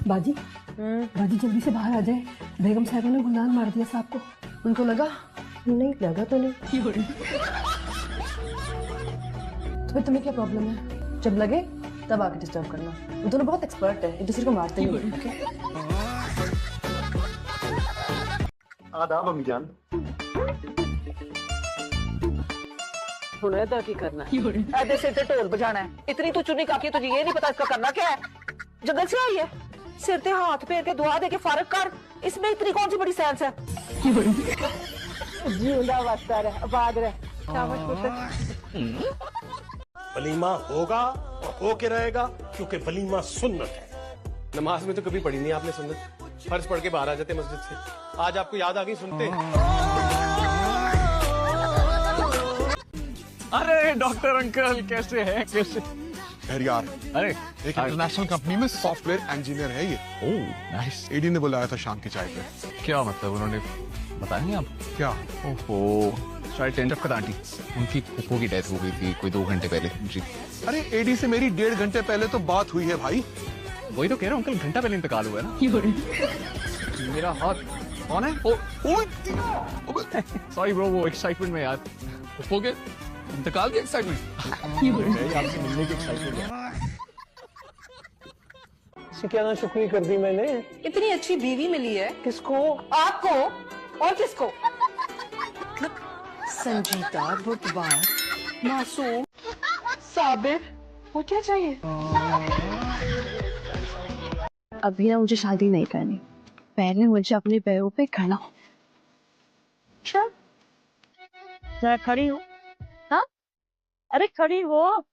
बाजी बाजी जल्दी से बाहर आ जाए। बेगम साहिबा ने गुलदान मार दिया साहब को। उनको लगा? नहीं लगा तो नहीं। तो फिर तुम्हें क्या प्रॉब्लम है? जब लगे तब आके डिस्टर्ब करना। वो दोनों बहुत एक्सपर्ट है, एक दूसरे को मारते ही। ओके? आदाब अम्मी जान। हुने तो की करना है। ऐसे सिर पे ढोल बजाना है। इतनी तो चुनी काफी है, तुझे ये नहीं पता इसका करना क्या है? जंगल से आई है, सिर पे हाथ फेर के दुआ दे के फारग कर। इसमें इतनी कौन सी बड़ी साइंस है? जिंदा बसता रहे, आबाद रहे। शाबाश पुत्र। वलीमा होगा और होके रहेगा, क्योंकि वलीमा सुन्नत है। नमाज में तो कभी पढ़ी नहीं आपने सुन्नत, फर्ज पढ़ के बाहर आ जाते मस्जिद से। आज आपको याद आ गई सुनते। अरे डॉक्टर अंकल कैसे हैं? कैसे? खैर यार, अरे एक इंटरनेशनल कंपनी में सॉफ्टवेयर इंजीनियर है ये। Oh nice. एडी ने बुलाया था शाम की चाय पे। क्या मतलब उन्होंने बताया नहीं आप? क्या? ओहो शायद टेंट ऑफ आंटी, उनकी फूफो की डेथ हो गई थी कोई 2 घंटे पहले जी। अरे एडी से मेरी 1.5 घंटे पहले तो बात हुई है भाई। वही तो कह रहा हूँ अंकल, घंटा पहले इंतकाल हुआ है ना। मेरा हाथ कौन है? सॉरी ब्रो, वो एक्साइटमेंट में यार। फूफो के इंतकाल की एक्साइटमेंट। आपसे मिलने की एक्साइटमेंट। क्या ना शुक्रिया कर दी मैंने। इतनी अच्छी बीवी मिली है। किसको? आपको। और किसको? संजीदा, बुद्धवार, मासूम, साबिर, वो क्या चाहिए? अभी ना मुझे शादी नहीं करनी, पहले मुझे अपने पैरों पे खड़ा हो। अच्छा जरा खड़ी हो। हाँ अरे खड़ी हो।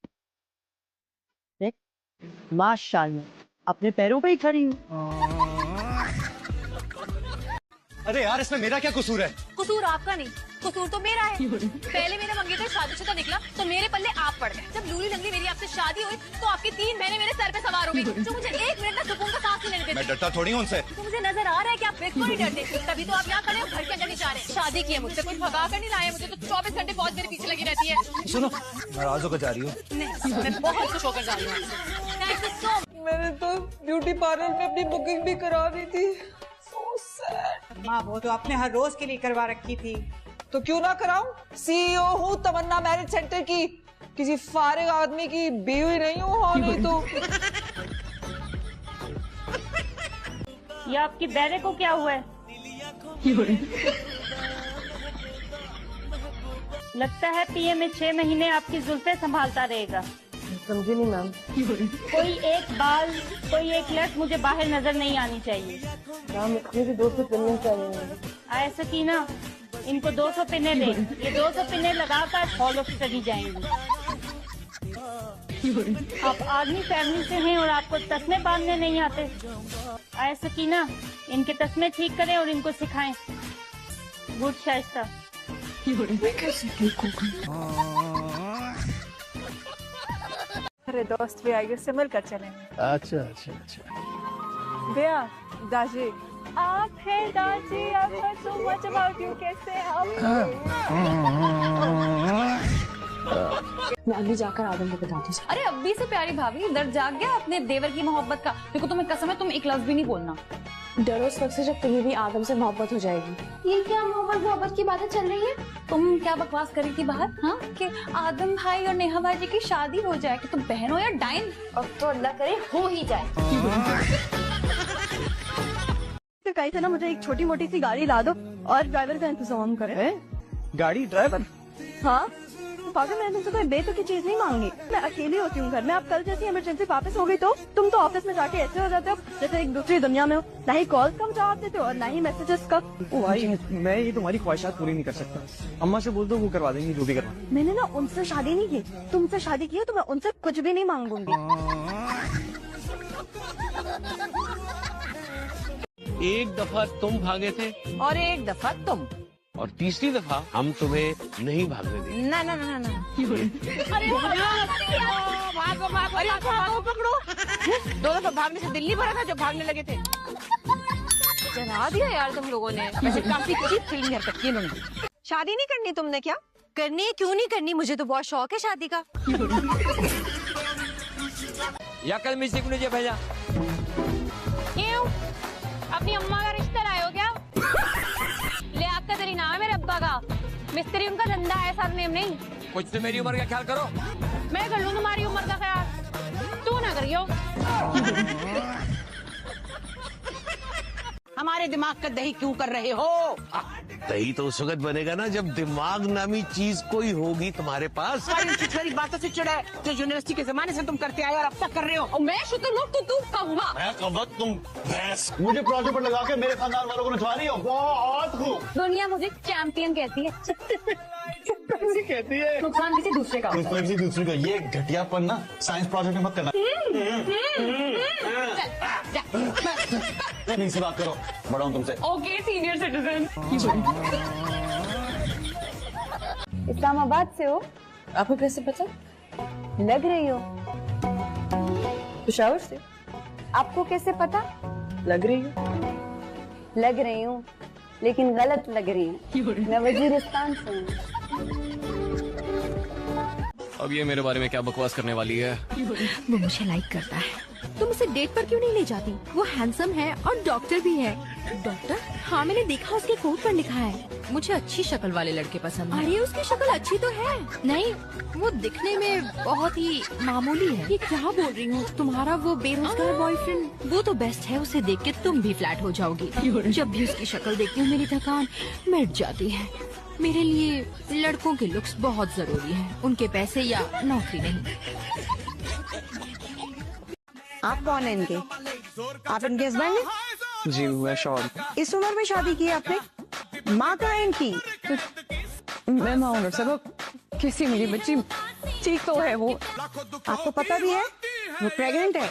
देख माशाल्लाह अपने पैरों पे ही खड़ी हूँ। अरे यार, इसमें मेरा क्या कसूर है? कसूर आपका नहीं, कसूर तो मेरा है। पहले मेरा मंगेतर शादीशुदा निकला तो मेरे पल्ले आप पड़ गए। जब लूली लंगड़ी मेरी आपसे शादी हुई तो आपकी 3 बहनें मेरे सर पे सवार हो गई, जो मुझे 1 मिनट तक सुकून का सांस नहीं लेने देती। मैं डरता थोड़ी हूँ उनसे। तो मुझे नजर आ रहा है कि आप बिल्कुल नहीं डरते, तभी तो आप यहाँ खड़े हो, घर के अंदर नहीं जा रहे। शादी की है मुझसे, कुछ भगा कर नहीं लाए। मुझे तो 24 घंटे फौज मेरे पीछे लगी रहती है। सुनो, नाराज होकर जा रही हूँ। नहीं, मैं बहुत खुश होकर जा रही हूँ। Thank you so much। मैंने तो ब्यूटी पार्लर में अपनी बुकिंग भी करा दी थी। माँ वो तो आपने हर रोज के लिए करवा रखी थी। तो क्यों ना कराऊं? सीईओ हूँ तमन्ना मैरिज सेंटर की, किसी फारिग आदमी की बीवी नहीं हूँ। हाँ नहीं तो ये आपकी बहरे को क्या हुआ है? लगता है पीए में 6 महीने आपकी जुल्फे संभालता रहेगा। समझी नहीं मैम। कोई एक बाल, कोई एक लट मुझे बाहर नजर नहीं आनी चाहिए। मैम इसमें भी 200 पिन्ने चाहिए। आए सकीना, इनको 200 पिने दे। ये 200 पिने लगाकर हॉल ऑफ स्टडी जाएंगी। आप आर्मी फैमिली से हैं और आपको तस्मे बांधने नहीं आते। आए सकीना, इनके तस्मे ठीक करें और इनको सिखाएं। गुड शाइस्ता। अरे दोस्त भी आइए, से मिलकर चलेंगे। अच्छा अच्छा अच्छा। भैया दाजी आप हैं दादी, आप सो मच अबाउट यू। कैसे हैं आप? मैं अभी जाकर आदम को बताती हूँ। अरे अब्बी से प्यारी भाभी, दर्द जाग गया अपने देवर की मोहब्बत का? देखो तुम्हें कसम है, तुम एक लफ्ज भी नहीं बोलना। डरो उस वक्त से जब तुम्हें भी आदम से मोहब्बत हो जाएगी। ये क्या मोहब्बत की बातें चल रही है? तुम क्या बकवास करी थी बाहर? हाँ कि आदम भाई और नेहा भाई की शादी हो जाए, कि तुम बहन हो या डाइन? अब तो अल्लाह करे हो ही जाए। कहीं से ना मुझे एक छोटी मोटी सी गाड़ी ला दो और ड्राइवर का इंतजाम करे। गाड़ी ड्राइवर? हाँ पागल, मैंने तुमसे कोई बेतुकी की चीज नहीं मांगी। मैं अकेली होती हूँ घर में। आप कल जैसी इमरजेंसी वापस हो गई तो तुम तो ऑफिस में जाके ऐसे हो जाते हो जैसे एक दूसरी दुनिया में हो। ना ही कॉल्स का जवाब देते हो और ना ही मैसेजेस का। ओ भाई, मैं ये तुम्हारी ख्वाहिशात पूरी नहीं कर सकता। अम्मा से बोल दो, वो करवा देंगी जो भी करवा। मैंने ना उनसे शादी नहीं की, तुमसे शादी की है तो मैं उनसे कुछ भी नहीं मांगूंगी। एक दफा तुम भागे थे और एक दफा तुम, और तीसरी दफा हम तुम्हें नहीं भागने देंगे। ना ना ना ना। अरे भागो भागो, अरे भागो पकड़ो। 2 दफा भागने से दिल नहीं भरा था जो भागने लगे थे। जला दिया यार तुम लोगों ने। वैसे काफी चीप फीलिंग हरकत की इन्होंने। शादी नहीं करनी तुमने? क्या करनी है? क्यों नहीं करनी? मुझे तो बहुत शौक है शादी का। या कल मिस्टेक ने भैया ये अपनी अम्मा का रिश्ता लाए हो क्या? ले आपका तेरी नाम है मेरे अब्बा का। मिस्त्री उनका धंधा है, सरनेम नहीं। कुछ तो मेरी उम्र का ख्याल करो। मैं कर लूँ तुम्हारी उम्र का ख्याल, तू ना करियो। हमारे दिमाग का दही क्यों कर रहे हो? दही तो उस वक्त बनेगा ना जब दिमाग नामी चीज कोई होगी तुम्हारे पास। सारी बातों से चिढ़ा है जो यूनिवर्सिटी के जमाने से तुम करते आए और अब तक कर रहे हो। और मैं शुतुरमुर्ग तो तू कौवा। मैं कवत तुम भैंस। मुझे प्रोजेक्ट पर लगा के मेरे खानदान वालों को नचवा रही हो। बहुत खूब। दुनिया मुझे चैंपियन कहती है। कहती है नुकसान किसी दूसरे का। किसी दूसरे का। ये घटियापन ना साइंस प्रोजेक्ट में मत करना। नहीं से बात करो, बड़ा हूँ तुमसे। Okay senior citizen. इस्लामाबाद से हो? आपको कैसे पता? लग रही हो। पेशावर से आपको कैसे पता? लग रही हो। लग रही हूँ, लेकिन गलत लग रही हूँ। मैं वजीरिस्तान से हूँ। अब ये मेरे बारे में क्या बकवास करने वाली है? वो मुझे लाइक करता है। तुम उसे डेट पर क्यों नहीं ले जाती? वो हैंडसम है और डॉक्टर भी है। डॉक्टर? हाँ मैंने देखा, उसके कोट पर लिखा है। मुझे अच्छी शक्ल वाले लड़के पसंद हैं। अरे उसकी शक्ल अच्छी तो है। नहीं, वो दिखने में बहुत ही मामूली है। ये क्या बोल रही हूँ? तुम्हारा वो बेरोजगार बॉयफ्रेंड, वो तो बेस्ट है। उसे देख के तुम भी फ्लैट हो जाओगी। जब भी उसकी शक्ल देखती हूँ मेरी थकान मिट जाती है। मेरे लिए लड़कों के लुक्स बहुत जरूरी हैं, उनके पैसे या नौकरी नहीं। आप कौन है इनके? आप इनके हस्बैंड हैं? जी मैं शौर। इस उम्र में शादी की आपने? माँ कहाँ है इनकी? मैं माँ हूँ सर, किसी मेरी बच्ची ठीक तो है वो। आपको पता भी है वो प्रेग्नेंट है?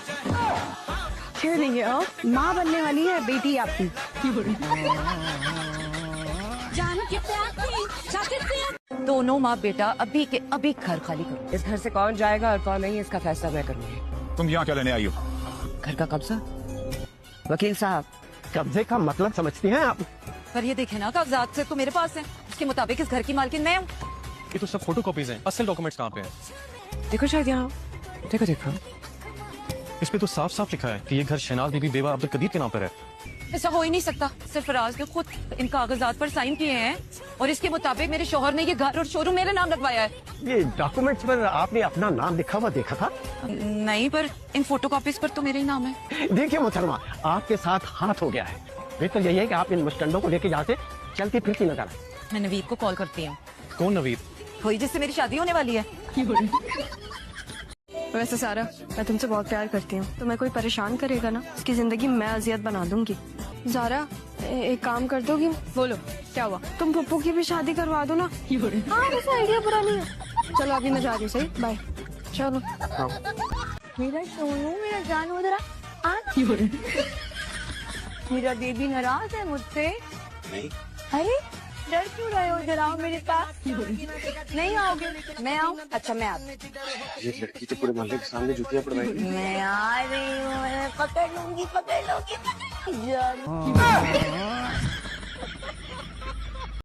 कह देंगे आप? माँ बनने वाली है बेटी आपकी। दोनों माँ बेटा अभी के अभी घर खाली करो। इस घर से कौन जाएगा और कौन नहीं, इसका फैसला मैं करूंगी। तुम यहाँ क्या लेने आई हो? घर का कब्जा। वकील साहब, कब्जे का मतलब समझती हैं आप? पर ये देखे ना, कागजात से तो मेरे पास है। उसके मुताबिक इस घर की मालकिन मैं हूँ। ये तो सब फोटो कॉपीज हैं, असल डॉक्यूमेंट्स कहाँ पे हैं? देखो शायद यहाँ, देखो देखो, इस पे तो साफ साफ लिखा है कि ये घर शहनाज बीबी बेवा अब्दुल कदीर के नाम पर है। ऐसा हो ही नहीं सकता। सिर्फ फराज ने खुद इन कागजात पर साइन किए हैं और इसके मुताबिक मेरे शौहर ने ये घर और शोरूम मेरे नाम लगवाया है। ये डॉक्यूमेंट्स पर आपने अपना नाम लिखा हुआ देखा था? नहीं, पर इन फोटो कॉपीज पर तो मेरा ही नाम है। देखिए मोहतरमा, आपके साथ हाथ हो गया है। बेहतर यही है कि आप इन मुस्टंडों को लेके यहाँ से चलती फिरती नजर आए। मैं नवीद को कॉल करती हूँ। कौन नवीद? वही जिससे मेरी शादी होने वाली है। वैसे सारा, मैं तुमसे बहुत प्यार करती हूँ। तो मैं कोई परेशान करेगा ना, उसकी जिंदगी मैं अजियत बना दूंगी। ज़ारा, एक काम कर दोगी? बोलो क्या हुआ? तुम पप्पू की भी शादी करवा दो ना। हाँ वैसे आइडिया बुरा नहीं है। चलो अभी मैं जा रही हूँ, सही बाय। चलो मेरा सोनू, मेरा जान हो जरा। मेरा बेबी नाराज है मुझसे? अरे डर क्यों रहे हो? जरा आओ मेरे पास। नहीं आओगे? मैं आऊँ? अच्छा मैं आती। ये लड़की तो पूरे मोहल्ले के सामने जूतियां पड़वाएगी। मैं आ रही हूँ, मैं पकड़ लूंगी।